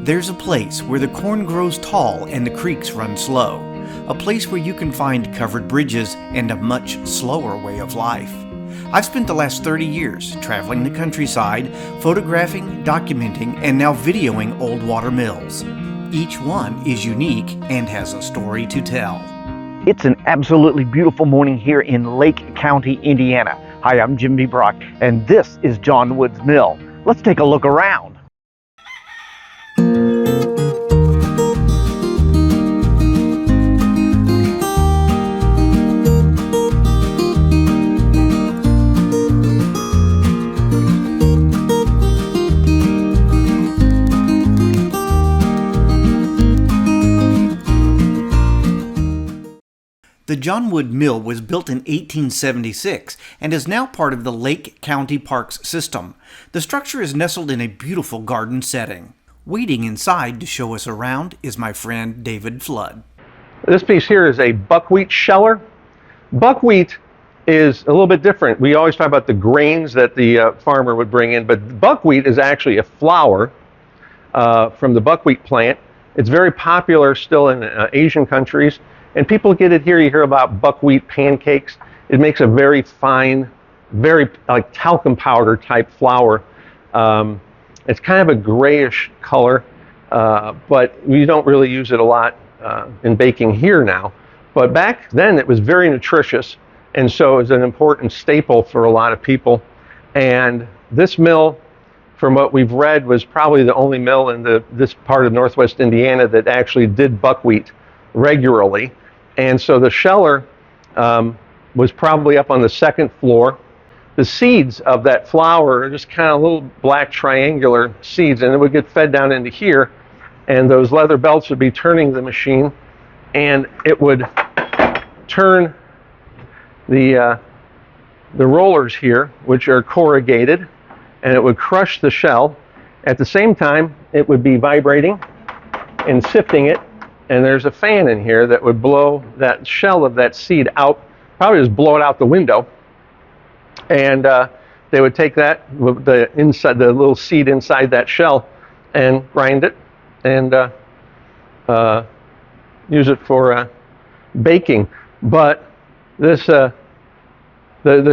There's a place where the corn grows tall and the creeks run slow. A place where you can find covered bridges and a much slower way of life. I've spent the last 30 years traveling the countryside, photographing, documenting, and now videoing old water mills. Each one is unique and has a story to tell. It's an absolutely beautiful morning here in Lake County, Indiana. Hi, I'm Jim B. Brock, and this is John Wood's Mill. Let's take a look around. The John Wood Mill was built in 1876 and is now part of the Lake County Parks system. The structure is nestled in a beautiful garden setting. Waiting inside to show us around is my friend David Flood. This piece here is a buckwheat sheller. Buckwheat is a little bit different. We always talk about the grains that the farmer would bring in, but buckwheat is actually a flour from the buckwheat plant. It's very popular still in Asian countries. And people get it here. You hear about buckwheat pancakes. It makes a very fine, very like talcum powder type flour. It's kind of a grayish color, but we don't really use it a lot in baking here now. But back then it was very nutritious, and so it was an important staple for a lot of people. And this mill, from what we've read, was probably the only mill in this part of Northwest Indiana that actually did buckwheat regularly. And so the sheller was probably up on the second floor. The seeds of that flour are just kind of little black triangular seeds, and it would get fed down into here, and those leather belts would be turning the machine, and it would turn the rollers here, which are corrugated, and it would crush the shell. At the same time, it would be vibrating and sifting it. And there's a fan in here that would blow that shell of that seed out, probably just blow it out the window. And they would take that, the little seed inside that shell, and grind it and use it for baking. But this, the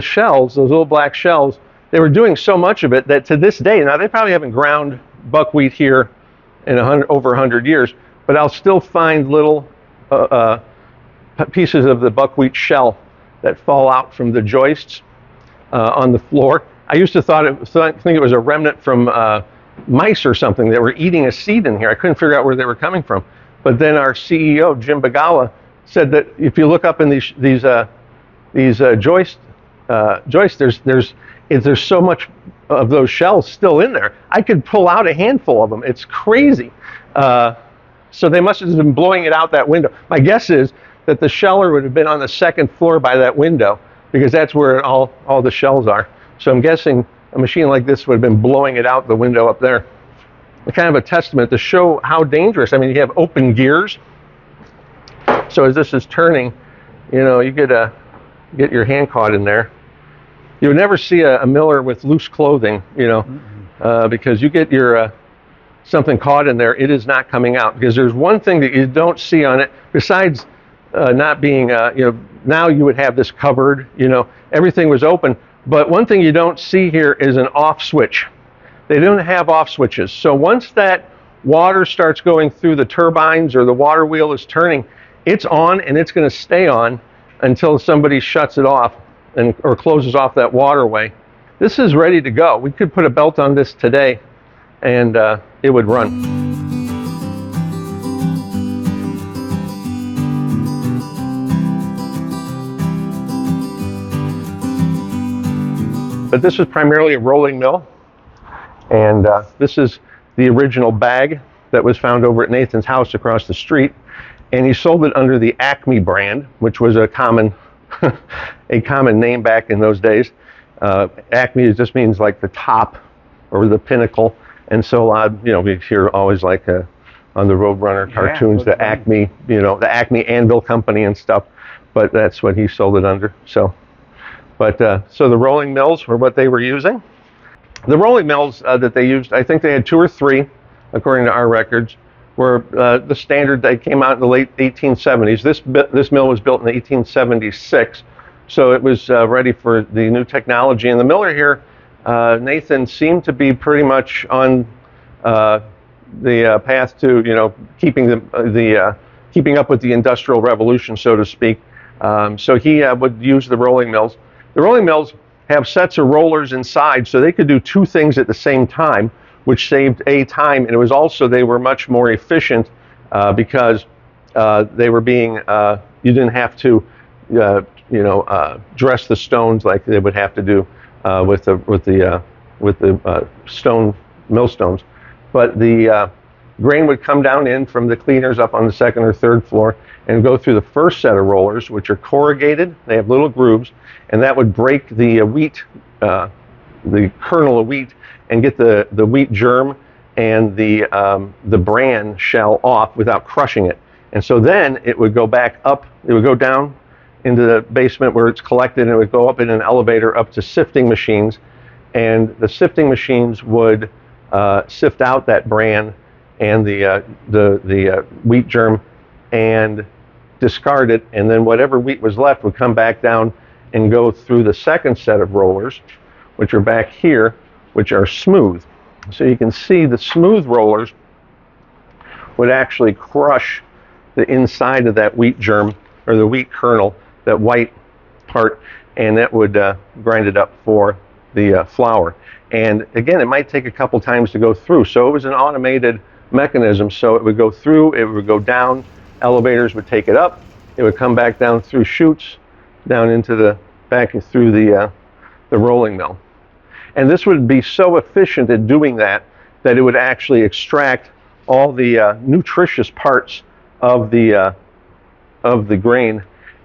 shells, those little black shells, they were doing so much of it that to this day, now they probably haven't ground buckwheat here in over 100 years, but I'll still find little pieces of the buckwheat shell that fall out from the joists on the floor. I used to think it was a remnant from mice or something that were eating a seed in here. I couldn't figure out where they were coming from. But then our CEO, Jim Bagawa, said that if you look up in these joists, there's so much of those shells still in there. I could pull out a handful of them. It's crazy. So they must have been blowing it out that window. My guess is that the sheller would have been on the second floor by that window, because that's where all the shells are. So I'm guessing a machine like this would have been blowing it out the window up there. Kind of a testament to show how dangerous. I mean, you have open gears. So as this is turning, you get your hand caught in there. You would never see a miller with loose clothing, because you get your something caught in there, it is not coming out. Because there's one thing that you don't see on it, besides not being, now you would have this covered, everything was open. But one thing you don't see here is an off switch. They don't have off switches. So once that water starts going through the turbines or the water wheel is turning, it's on, and it's going to stay on until somebody shuts it off or closes off that waterway. This is ready to go. We could put a belt on this today, and it would run. But this was primarily a rolling mill, and this is the original bag that was found over at Nathan's house across the street, and he sold it under the Acme brand, which was a common name back in those days. Acme just means like the top or the pinnacle. And so a lot, we hear always like on the Roadrunner cartoons, the Acme, the Acme Anvil Company and stuff. But that's what he sold it under. So the rolling mills were what they were using. The rolling mills that they used, I think they had 2 or 3. according to our records, were the standard that came out in the late 1870s. This mill was built in 1876, so it was ready for the new technology. And the miller here, Nathan, seemed to be pretty much on the path to, keeping up with the Industrial Revolution, so to speak. So he would use the rolling mills. The rolling mills have sets of rollers inside, so they could do two things at the same time, which saved time, and it was also, they were much more efficient because they were being, you didn't have to, dress the stones like they would have to do with the millstones. But the grain would come down in from the cleaners up on the second or third floor and go through the first set of rollers, which are corrugated. They have little grooves, and that would break the wheat, the kernel of wheat, and get the wheat germ and the bran shell off without crushing it. And so then it would go back up, it would go down into the basement where it's collected, and it would go up in an elevator up to sifting machines, and the sifting machines would sift out that bran and the wheat germ and discard it, and then whatever wheat was left would come back down and go through the second set of rollers, which are back here, which are smooth. So you can see the smooth rollers would actually crush the inside of that wheat germ, or the wheat kernel, that white part, and that would grind it up for the flour. And again, it might take a couple times to go through. So it was an automated mechanism. So it would go through, it would go down, elevators would take it up, it would come back down through chutes, down into the, back through the rolling mill. And this would be so efficient at doing that, that it would actually extract all the nutritious parts of the grain.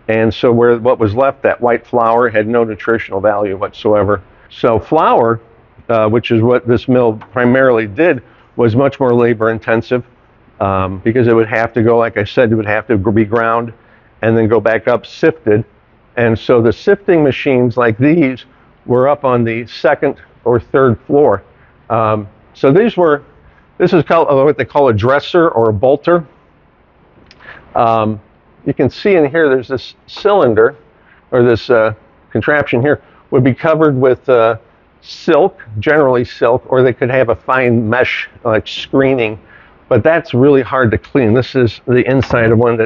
And so what was left, that white flour, had no nutritional value whatsoever. So flour, which is what this mill primarily did, was much more labor intensive because it would have to go, like I said, it would have to be ground and then go back up sifted. And so the sifting machines like these were up on the second or third floor. So this is called what they call a dresser or a bolter. You can see in here there's this cylinder, or this contraption here, would be covered with silk, generally silk, or they could have a fine mesh like screening, but that's really hard to clean. This is the inside of one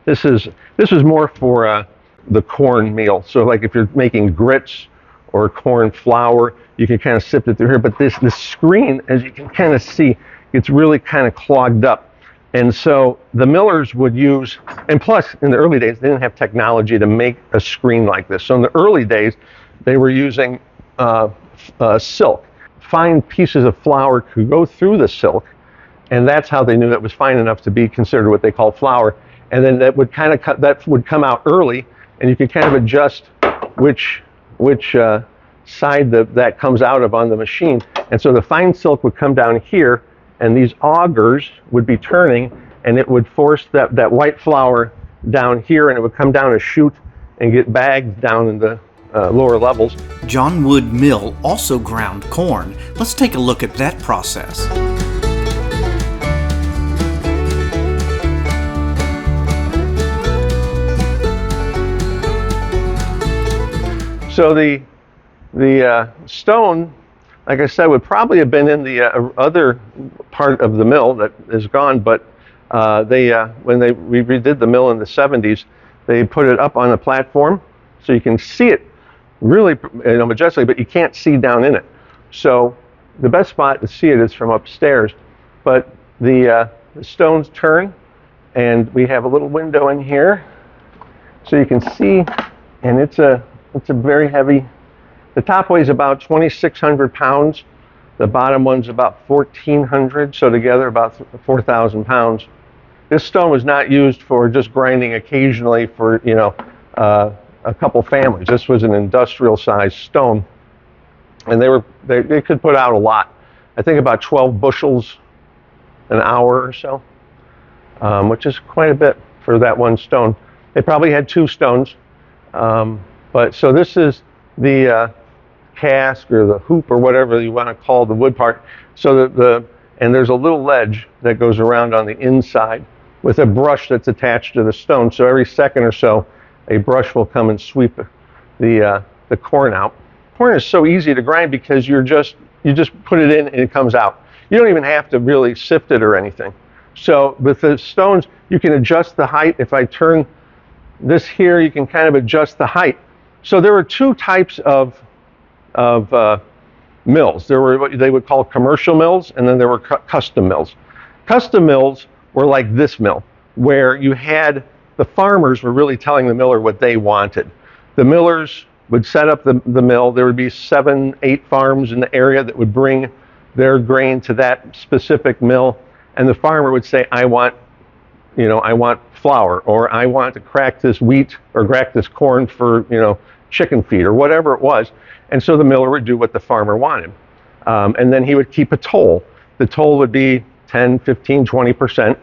this is more for the corn meal. So like if you're making grits or corn flour, you can kind of sift it through here, but this screen, as you can kind of see, gets really kind of clogged up. And so the millers would use, and plus in the early days, they didn't have technology to make a screen like this. So in the early days, they were using silk. Fine pieces of flour could go through the silk, and that's how they knew that was fine enough to be considered what they call flour. And then that would kind of that would come out early, and you could kind of adjust which side that comes out of on the machine. And so the fine silk would come down here, and these augers would be turning, and it would force that white flour down here, and it would come down a chute and get bagged down in the lower levels. John Wood Mill also ground corn. Let's take a look at that process. So the stone, like I said, would probably have been in the other part of the mill that is gone, but when we redid the mill in the 70s, they put it up on a platform so you can see it really majestically, but you can't see down in it. So the best spot to see it is from upstairs, but the stones turn, and we have a little window in here so you can see, and it's a very heavy. The top weighs about 2,600 pounds. The bottom one's about 1,400, so together about 4,000 pounds. This stone was not used for just grinding occasionally for, a couple families. This was an industrial-sized stone, and they could put out a lot. I think about 12 bushels an hour or so, which is quite a bit for that one stone. They probably had two stones, but so this is the cask or the hoop or whatever you want to call the wood part. So and there's a little ledge that goes around on the inside with a brush that's attached to the stone. So every second or so, a brush will come and sweep the corn out. Corn is so easy to grind because you just put it in and it comes out. You don't even have to really sift it or anything. So with the stones, you can adjust the height. If I turn this here, you can kind of adjust the height. So there were two types of mills. There were what they would call commercial mills, and then there were custom mills. Custom mills were like this mill, where you had the farmers were really telling the miller what they wanted. The millers would set up the mill. There would be 7, 8 farms in the area that would bring their grain to that specific mill, and the farmer would say, I want flour, or I want to crack this wheat or crack this corn for, chicken feed or whatever it was. And so the miller would do what the farmer wanted. And then he would keep a toll. The toll would be 10, 15, 20%.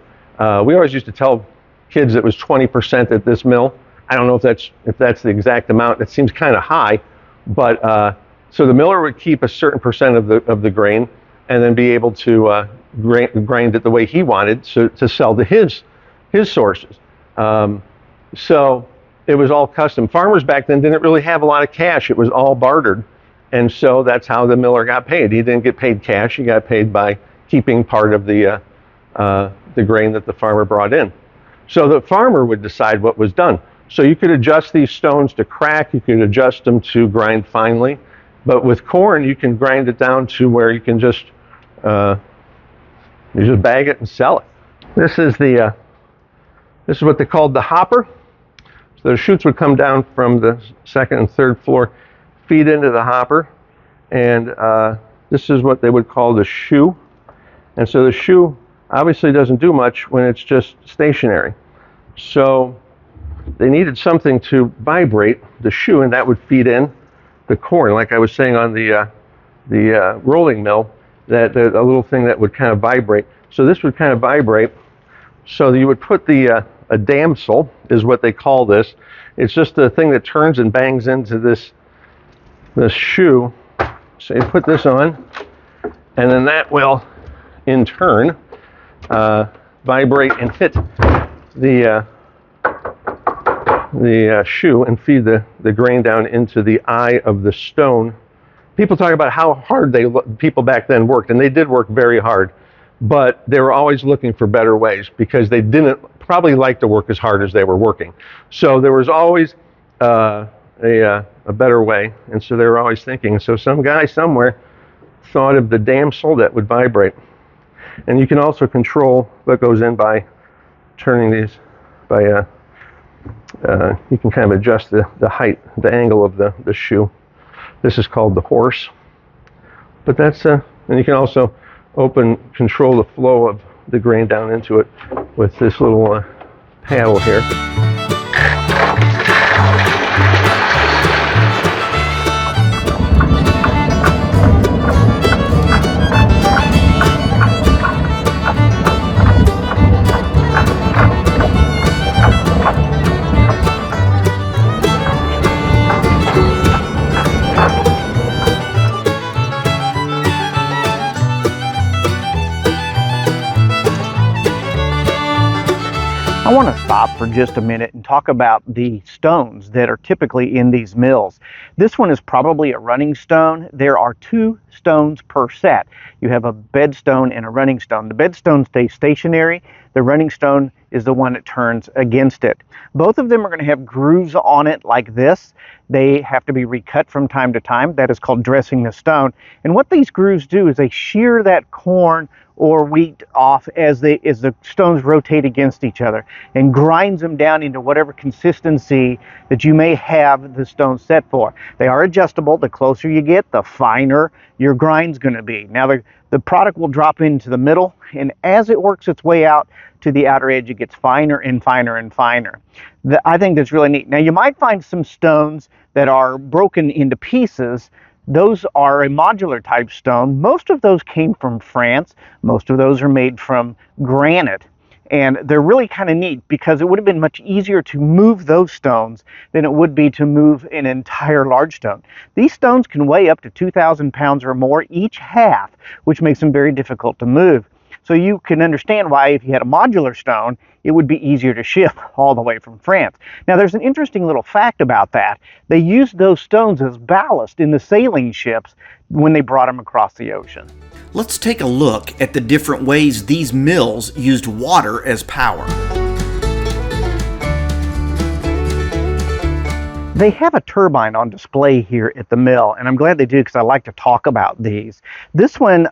We always used to tell kids it was 20% at this mill. I don't know if that's the exact amount. That seems kind of high, but so the miller would keep a certain percent of the grain, and then be able to grind it the way he wanted to sell to his sources. So it was all custom. Farmers back then didn't really have a lot of cash. It was all bartered, and so that's how the miller got paid. He didn't get paid cash. He got paid by keeping part of the grain that the farmer brought in. So the farmer would decide what was done. So you could adjust these stones to crack. You could adjust them to grind finely. But with corn, you can grind it down to where you can just bag it and sell it. This is what they called the hopper. So the chutes would come down from the second and third floor, feed into the hopper, and this is what they would call the shoe. And so the shoe obviously doesn't do much when it's just stationary. So they needed something to vibrate the shoe, and that would feed in the corn. Like I was saying on the rolling mill, that a little thing that would kind of vibrate. So this would kind of vibrate. So you would put a damsel is what they call this. It's just a thing that turns and bangs into this shoe. So you put this on, and then that will, in turn, vibrate and hit the shoe and feed the grain down into the eye of the stone. People talk about how hard people back then worked, and they did work very hard, but they were always looking for better ways because they didn't probably like to work as hard as they were working. So there was always a better way, and so they were always thinking. So some guy somewhere thought of the damsel that would vibrate. And you can also control what goes in by turning these, you can kind of adjust the height, the angle of the shoe. This is called the horse. But that's, and you can also control the flow of the grain down into it with this little paddle here. I want to stop for just a minute and talk about the stones that are typically in these mills. This one is probably a running stone. There are 2 stones per set. You have a bed stone and a running stone. The bed stone stays stationary. The running stone is the one that turns against it. Both of them are going to have grooves on it like this. They have to be recut from time to time. That is called dressing the stone. And what these grooves do is they shear that corn or wheat off as the stones rotate against each other, and grinds them down into whatever consistency that you may have the stone set for. They are adjustable. The closer you get, the finer your grind's going to be. Now the product will drop into the middle, and as it works its way out to the outer edge, it gets finer and finer and finer. I think that's really neat. Now you might find some stones that are broken into pieces. Those are a modular type stone. Most of those came from France. Most of those are made from granite. And they're really kind of neat because it would have been much easier to move those stones than it would be to move an entire large stone. These stones can weigh up to 2,000 pounds or more each half, which makes them very difficult to move. So you can understand why if you had a modular stone, it would be easier to ship all the way from France. Now there's an interesting little fact about that. They used those stones as ballast in the sailing ships when they brought them across the ocean. Let's take a look at the different ways these mills used water as power. They have a turbine on display here at the mill, and I'm glad they do because I like to talk about these. This one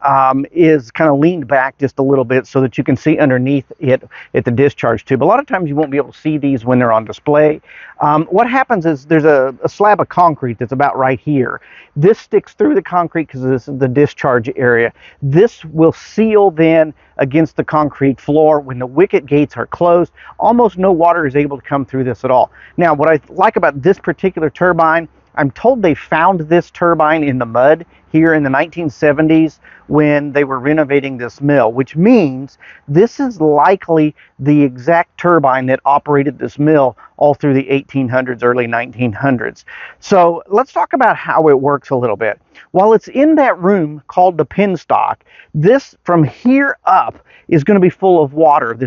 is kind of leaned back just a little bit so that you can see underneath it at the discharge tube. A lot of times you won't be able to see these when they're on display. What happens is there's a slab of concrete that's about right here. This sticks through the concrete because this is the discharge area. This will seal then against the concrete floor. When the wicket gates are closed, almost no water is able to come through this at all. Now, what I like about this particular turbine, I'm told they found this turbine in the mud here in the 1970s when they were renovating this mill, which means this is likely the exact turbine that operated this mill all through the 1800s, early 1900s. So let's talk about how it works a little bit. While it's in that room called the penstock, this from here up is going to be full of water.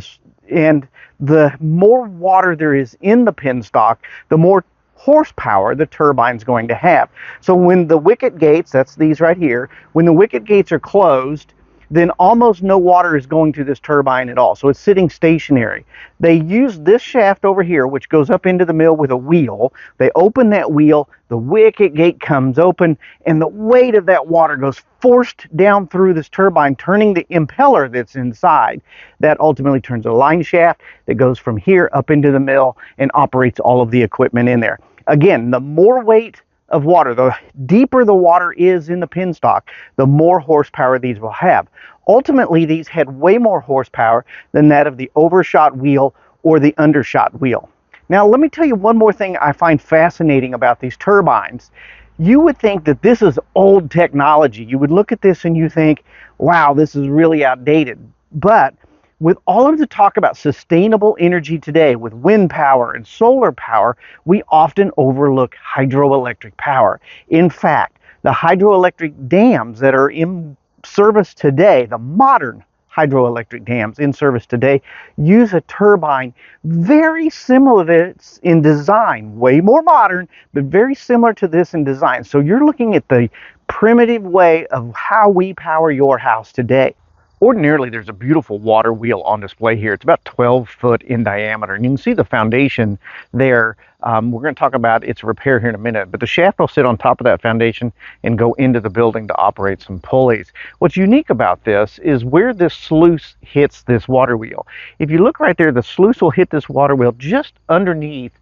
And the more water there is in the penstock, the more horsepower the turbine's going to have. So when the wicket gates, that's these right here, when the wicket gates are closed, then almost no water is going through this turbine at all. So it's sitting stationary. They use this shaft over here, which goes up into the mill with a wheel. They open that wheel, the wicket gate comes open, and the weight of that water goes forced down through this turbine, turning the impeller that's inside. That ultimately turns a line shaft that goes from here up into the mill and operates all of the equipment in there. Again, the more weight of water, the deeper the water is in the penstock, the more horsepower these will have. Ultimately, these had way more horsepower than that of the overshot wheel or the undershot wheel. Now, let me tell you one more thing I find fascinating about these turbines. You would think that this is old technology. You would look at this and you think, wow, this is really outdated. But with all of the talk about sustainable energy today, with wind power and solar power, we often overlook hydroelectric power. In fact, the hydroelectric dams that are in service today, the modern hydroelectric dams in service today, use a turbine very similar to this in design, way more modern, but very similar to this in design. So you're looking at the primitive way of how we power your house today. Ordinarily, there's a beautiful water wheel on display here. It's about 12 foot in diameter, and you can see the foundation there. We're going to talk about its repair here in a minute, but the shaft will sit on top of that foundation and go into the building to operate some pulleys. What's unique about this is where this sluice hits this water wheel. If you look right there, the sluice will hit this water wheel just underneath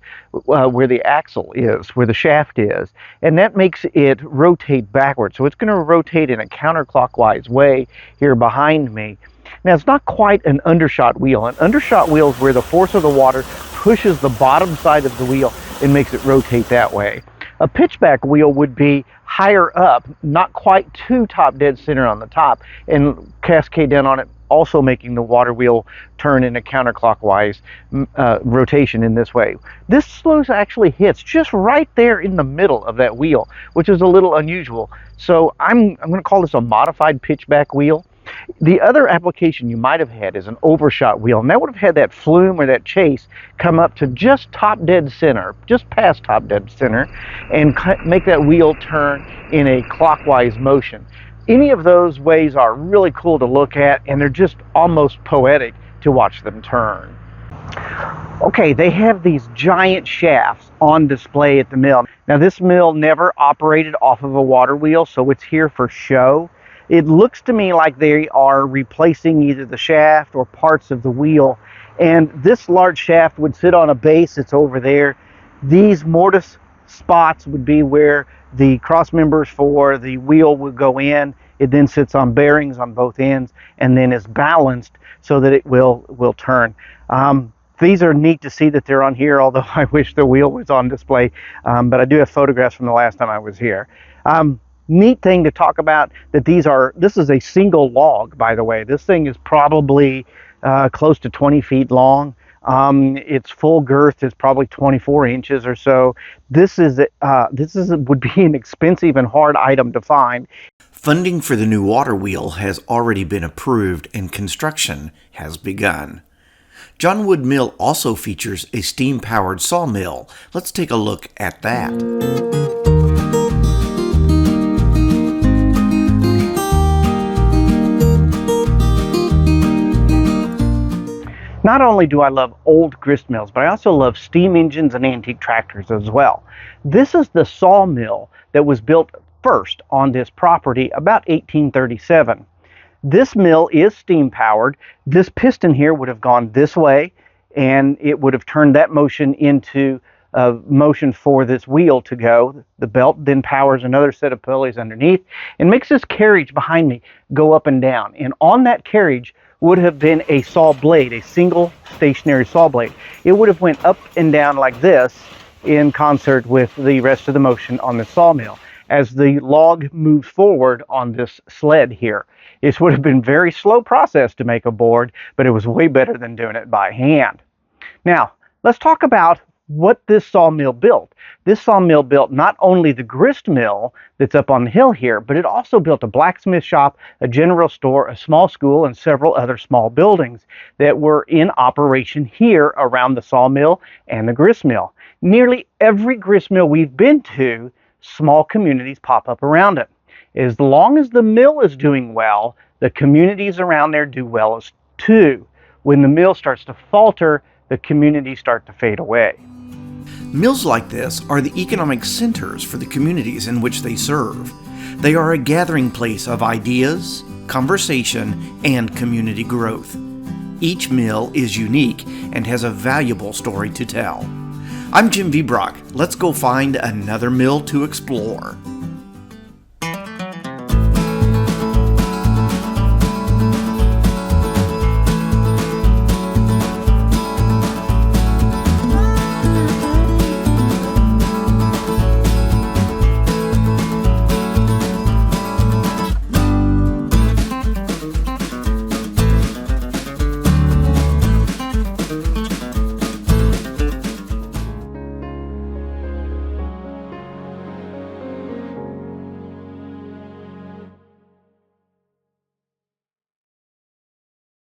where the axle is, where the shaft is, and that makes it rotate backwards. So it's going to rotate in a counterclockwise way here behind me. Now, it's not quite an undershot wheel. An undershot wheel is where the force of the water pushes the bottom side of the wheel and makes it rotate that way. A pitchback wheel would be higher up, not quite too top dead center on the top, and cascade down on it, also making the water wheel turn in a counterclockwise rotation in this way. This sluice actually hits just right there in the middle of that wheel, which is a little unusual. So I'm going to call this a modified pitchback wheel. The other application you might have had is an overshot wheel, and that would have had that flume or that chase come up to just top dead center, just past top dead center, and make that wheel turn in a clockwise motion. Any of those ways are really cool to look at, and they're just almost poetic to watch them turn. Okay, they have these giant shafts on display at the mill. Now, this mill never operated off of a water wheel, so it's here for show. It looks to me like they are replacing either the shaft or parts of the wheel, and this large shaft would sit on a base that's over there. These mortise spots would be where the cross members for the wheel would go in. It then sits on bearings on both ends and then is balanced so that it will turn. These are neat to see that they're on here, although I wish the wheel was on display, but I do have photographs from the last time I was here. Neat thing to talk about that this is a single log, by the way. This thing is probably close to 20 feet long. Its full girth is probably 24 inches or so. This would be an expensive and hard item to find. Funding for the new water wheel has already been approved and construction has begun. John Wood Mill also features a steam-powered sawmill. Let's take a look at that. Not only do I love old grist mills, but I also love steam engines and antique tractors as well. This is the sawmill that was built first on this property about 1837. This mill is steam powered. This piston here would have gone this way, and it would have turned that motion into motion for this wheel to go. The belt then powers another set of pulleys underneath and makes this carriage behind me go up and down. And on that carriage would have been a saw blade, a single stationary saw blade. It would have went up and down like this in concert with the rest of the motion on the sawmill as the log moves forward on this sled here. It would have been a very slow process to make a board, but it was way better than doing it by hand. Now, let's talk about what this sawmill built. This sawmill built not only the grist mill that's up on the hill here, but it also built a blacksmith shop, a general store, a small school, and several other small buildings that were in operation here around the sawmill and the grist mill. Nearly every grist mill we've been to, small communities pop up around it. As long as the mill is doing well, the communities around there do well as too. When the mill starts to falter, the communities start to fade away. Mills like this are the economic centers for the communities in which they serve. They are a gathering place of ideas, conversation, and community growth. Each mill is unique and has a valuable story to tell. I'm Jim V. Brock. Let's go find another mill to explore.